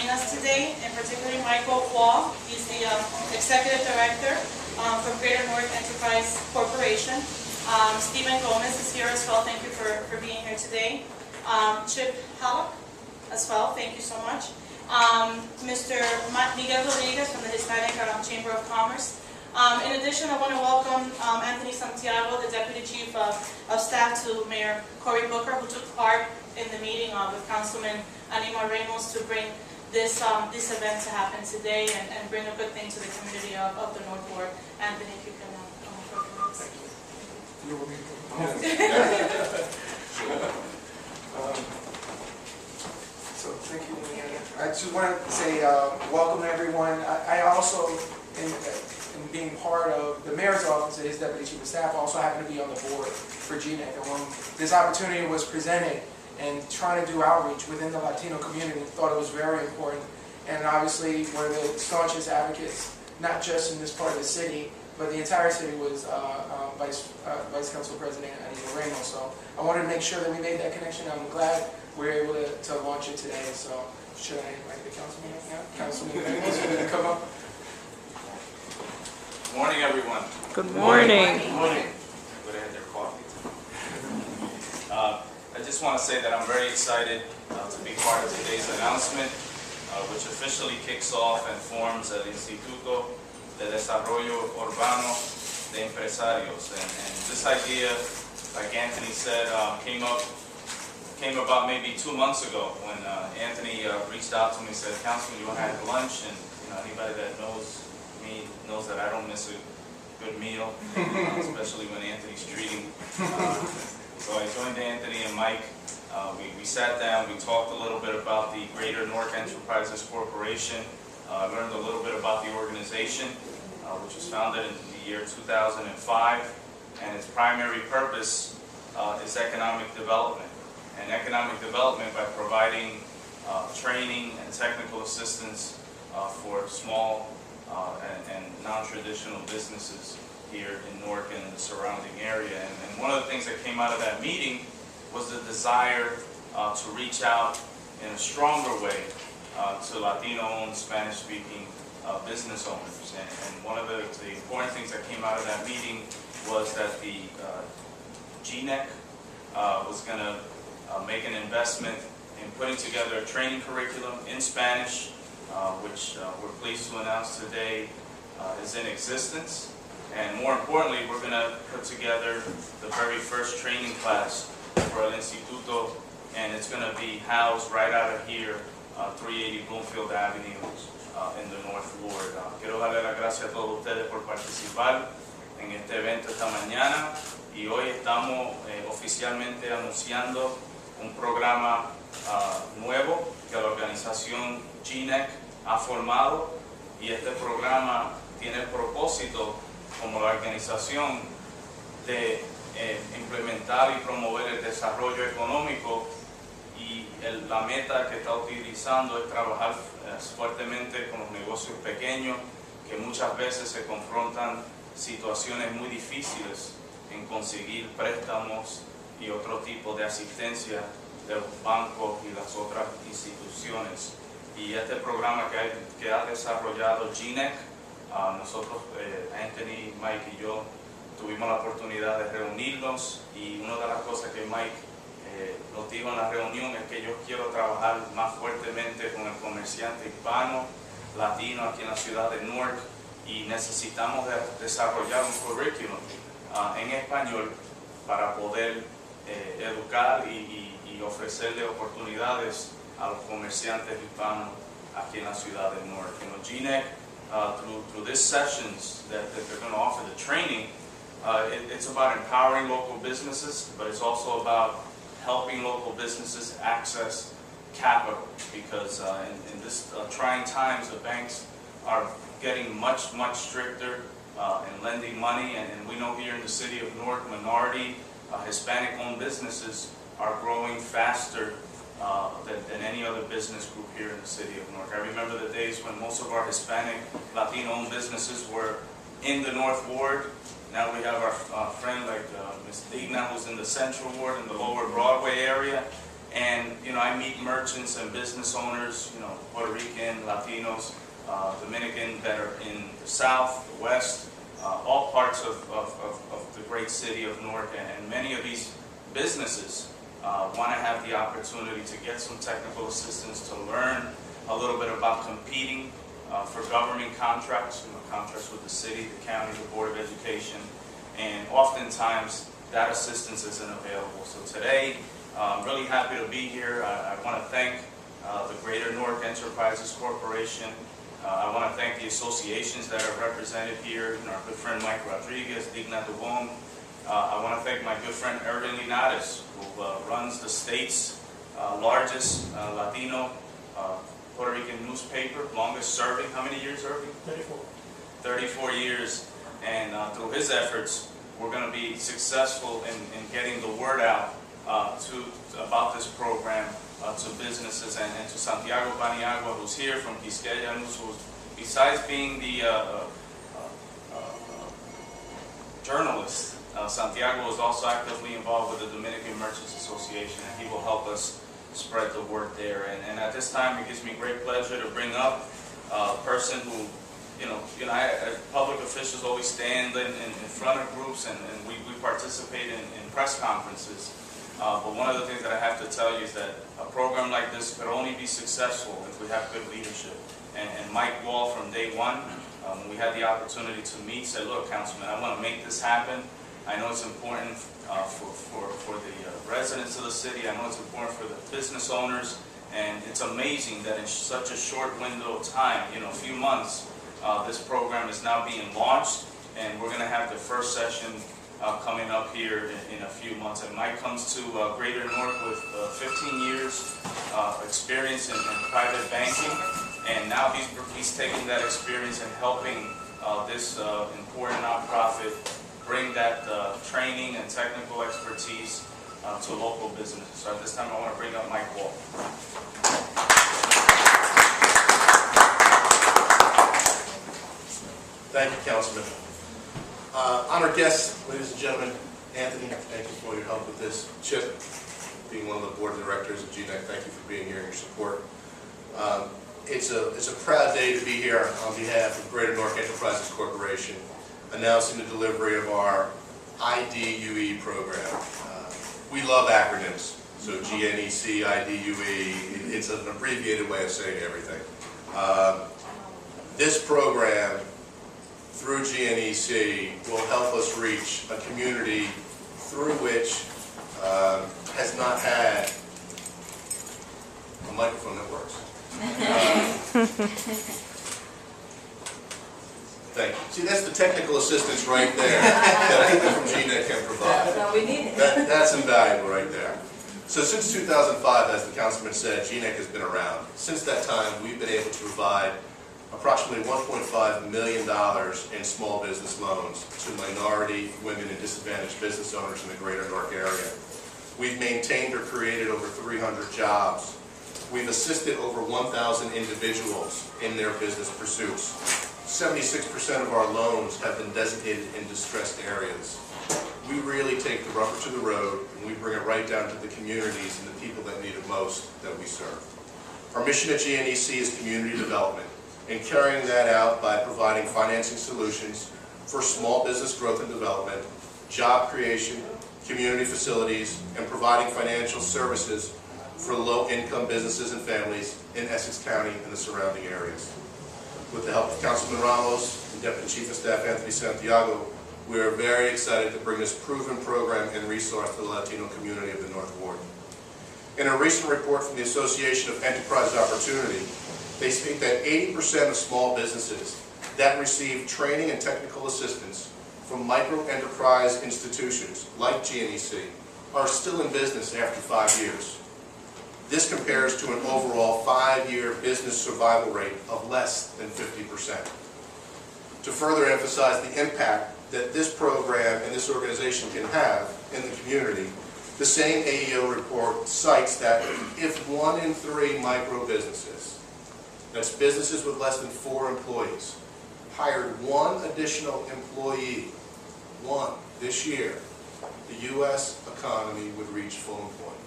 joining us today, and particularly Michael Wall. He's the Executive Director for Greater North Enterprise Corporation. Stephen Gomez is here as well. Thank you for being here today. Chip Hallock as well. Thank you so much. Mr. Miguel Rodriguez from the Hispanic Chamber of Commerce. In addition, I want to welcome Anthony Santiago, the Deputy Chief of Staff to Mayor Cory Booker, who took part in the meeting with Councilman Anima Ramos to bring this event to happen today and bring a good thing to the community of the North Ward. Anthony, if you can come up for a minute. Thank you. So thank you, Leanna. I just want to say welcome everyone. I also, in being part of the mayor's office and his deputy chief of staff, also happen to be on the board for GNEC. And when this opportunity was presented and trying to do outreach within the Latino community, thought it was very important. And obviously, one of the staunchest advocates, not just in this part of the city, but the entire city, was Vice Council President Anima Ramos. So I wanted to make sure that we made that connection. I'm glad we were able to launch it today. So should I invite the councilman now? Councilman Ramos to come up. Good morning, everyone. Good morning. Good morning. Everybody had their coffee. I just want to say that I'm very excited to be part of today's announcement, which officially kicks off and forms el Instituto de Desarrollo Urbano de Empresarios. And this idea, like Anthony said, came about maybe 2 months ago when Anthony reached out to me and said, "Councilman, you want to have lunch?" And anybody that knows me knows that I don't miss a good meal, especially when Anthony's treating. So I joined Anthony and Mike. We sat down, we talked a little bit about the Greater North Enterprises Corporation, learned a little bit about the organization, which was founded in the year 2005, and its primary purpose is economic development. And economic development by providing training and technical assistance for small and non-traditional businesses here in Newark and the surrounding area. And one of the things that came out of that meeting was the desire to reach out in a stronger way to Latino-owned, Spanish-speaking business owners. And one of the important things that came out of that meeting was that the GNEC was going to make an investment in putting together a training curriculum in Spanish, which we're pleased to announce today is in existence. And more importantly, we're going to put together the very first training class for El Instituto, and it's going to be housed right out of here, 380 Bloomfield Avenue in the North Ward. Quiero darle las gracias a todos ustedes por participar en este evento esta mañana, y hoy estamos oficialmente anunciando un programa nuevo que la organización GNEC ha formado, y este programa tiene el propósito como la organización de implementar y promover el desarrollo económico, y la meta que está utilizando es trabajar fuertemente con los negocios pequeños que muchas veces se confrontan situaciones muy difíciles en conseguir préstamos y otro tipo de asistencia de los bancos y las otras instituciones. Y este programa que ha desarrollado GNEC, nosotros, Anthony, Mike y yo, tuvimos la oportunidad de reunirnos, y una de las cosas que Mike nos dijo en la reunión es que yo quiero trabajar más fuertemente con el comerciante hispano, latino aquí en la ciudad de Newark, y necesitamos desarrollar un currículum en español para poder educar y ofrecerle oportunidades a los comerciantes hispanos aquí en la ciudad de Newark. GNEC, through these sessions that they're going to offer, the training, it's about empowering local businesses, but it's also about helping local businesses access capital, because in this trying times, the banks are getting much stricter in lending money, and we know here in the city of Newark, minority Hispanic-owned businesses are growing faster than any other business group here in the city of Newark. I remember the days when most of our Hispanic, Latino-owned businesses were in the North Ward. Now we have our friend like Ms. Digna, who's in the Central Ward in the Lower Broadway area. And, I meet merchants and business owners, Puerto Rican, Latinos, Dominican that are in the South, the West, all parts of the great city of Newark. And many of these businesses want to have the opportunity to get some technical assistance, to learn a little bit about competing for government contracts, contracts with the city, the county, the Board of Education, and oftentimes that assistance isn't available. So today, I'm really happy to be here. I want to thank the Greater Newark Enterprises Corporation. I want to thank the associations that are represented here, our good friend Mike Rodriguez, Digna Dubon. I want to thank my good friend Erwin Linares, who runs the state's largest Latino Puerto Rican newspaper, longest serving. How many years, Erwin? 34. 34 years. And through his efforts, we're going to be successful in getting the word out about this program to businesses and to Santiago Paniagua, who's here from Quisqueya, who, besides being the journalist, Santiago is also actively involved with the Dominican Merchants Association, and he will help us spread the word there. And at this time, it gives me great pleasure to bring up a person who, public officials always stand in front of groups, and we participate in press conferences. But one of the things that I have to tell you is that a program like this could only be successful if we have good leadership. And Mike Wall, from day one, when we had the opportunity to meet, said, look, Councilman, I want to make this happen. I know it's important for the residents of the city. I know it's important for the business owners. And it's amazing that in such a short window of time, a few months, this program is now being launched. And we're going to have the first session coming up here in a few months. And Mike comes to Greater Newark with 15 years experience in private banking, and now he's taking that experience and helping this important nonprofit bring that training and technical expertise to local businesses. So at this time, I want to bring up Mike Wall. Thank you, Councilman. Honored guests, ladies and gentlemen, Anthony, thank you for your help with this. Chip, being one of the board of directors of GNEC, thank you for being here and your support. It's a proud day to be here on behalf of Greater Newark Enterprises Corporation, announcing the delivery of our IDUE program. We love acronyms, so GNEC, IDUE, it's an abbreviated way of saying everything. This program, through GNEC, will help us reach a community through which has not had a microphone that works. Thank you. See, that's the technical assistance right there that people from GNEC can provide. That's all we need. That's invaluable right there. So since 2005, as the councilman said, GNEC has been around. Since that time, we've been able to provide approximately $1.5 million in small business loans to minority, women, and disadvantaged business owners in the Greater Newark area. We've maintained or created over 300 jobs. We've assisted over 1,000 individuals in their business pursuits. 76% of our loans have been designated in distressed areas. We really take the rubber to the road, and we bring it right down to the communities and the people that need it most that we serve. Our mission at GNEC is community development, and carrying that out by providing financing solutions for small business growth and development, job creation, community facilities, and providing financial services for low-income businesses and families in Essex County and the surrounding areas. With the help of Councilman Ramos and Deputy Chief of Staff Anthony Santiago, we are very excited to bring this proven program and resource to the Latino community of the North Ward. In a recent report from the Association of Enterprise Opportunity, they state that 80% of small businesses that receive training and technical assistance from micro-enterprise institutions like GNEC are still in business after 5 years. This compares to an overall 5-year business survival rate of less than 50%. To further emphasize the impact that this program and this organization can have in the community, the same AEO report cites that if 1 in 3 micro businesses, that's businesses with less than 4 employees, hired 1 additional employee, 1, this year, the U.S. economy would reach full employment.